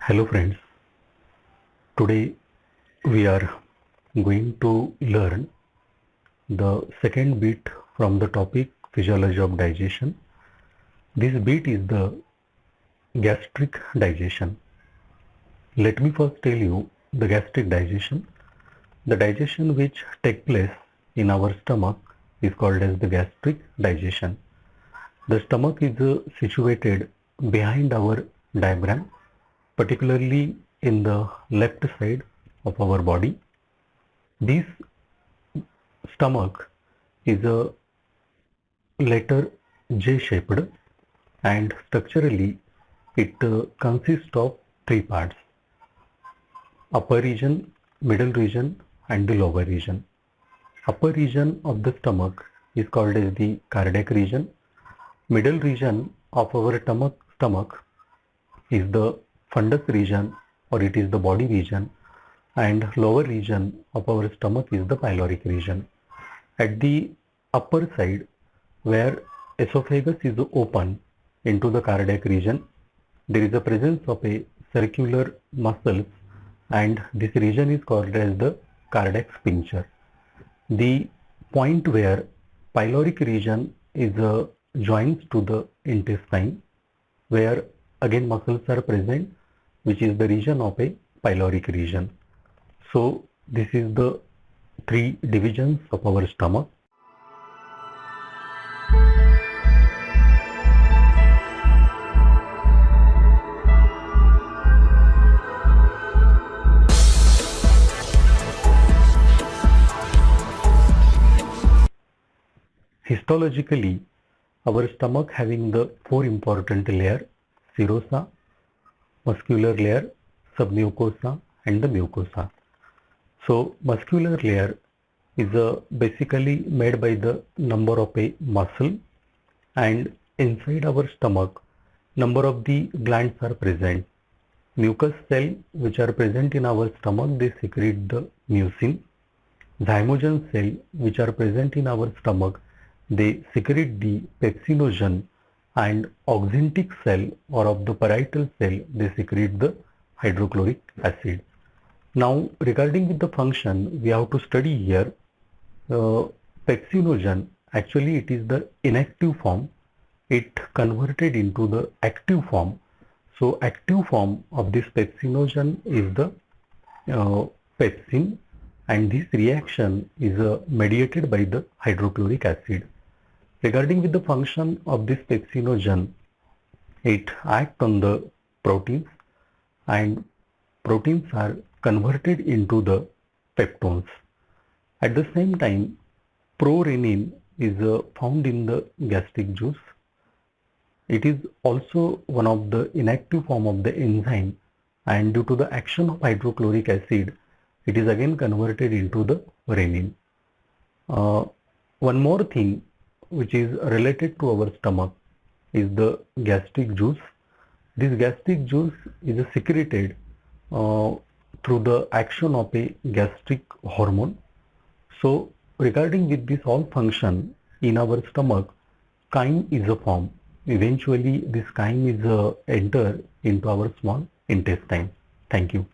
Hello friends, today we are going to learn the second bit from the topic physiology of digestion. This bit is the gastric digestion. Let me first tell you the gastric digestion. The digestion which takes place in our stomach is called as the gastric digestion. The stomach is situated behind our diaphragm, particularly in the left side of our body. This stomach is a letter J shaped, and structurally it consists of three parts: upper region, middle region and the lower region. Upper region of the stomach is called as the cardiac region. Middle region of our stomach is the fundus region, or it is the body region, and lower region of our stomach is the pyloric region. At the upper side, where esophagus is open into the cardiac region, there is a presence of a circular muscles, and this region is called as the cardiac sphincter. The point where pyloric region is joins to the intestine, where again muscles are present, which is the region of a pyloric region. So this is the three divisions of our stomach. Histologically, our stomach having the four important layers: serosa, muscular layer, submucosa and the mucosa. So muscular layer is basically made by the number of a muscle, and inside our stomach number of the glands are present. Mucous cell which are present in our stomach, they secrete the mucin. Zymogen cell which are present in our stomach, they secrete the pepsinogen, and oxyntic cell or of the parietal cell, they secrete the hydrochloric acid. Now regarding with the function, we have to study here pepsinogen. Actually it is the inactive form, it converted into the active form. So active form of this pepsinogen is the pepsin, and this reaction is mediated by the hydrochloric acid. Regarding with the function of this pepsinogen, it acts on the proteins, and proteins are converted into the peptones. At the same time, prorenin is found in the gastric juice. It is also one of the inactive form of the enzyme, and due to the action of hydrochloric acid, it is again converted into the renin. One more thing which is related to our stomach is the gastric juice. This gastric juice is secreted through the action of a gastric hormone. So regarding with this all function in our stomach, chyme is a form. Eventually this chyme is enter into our small intestine. Thank you.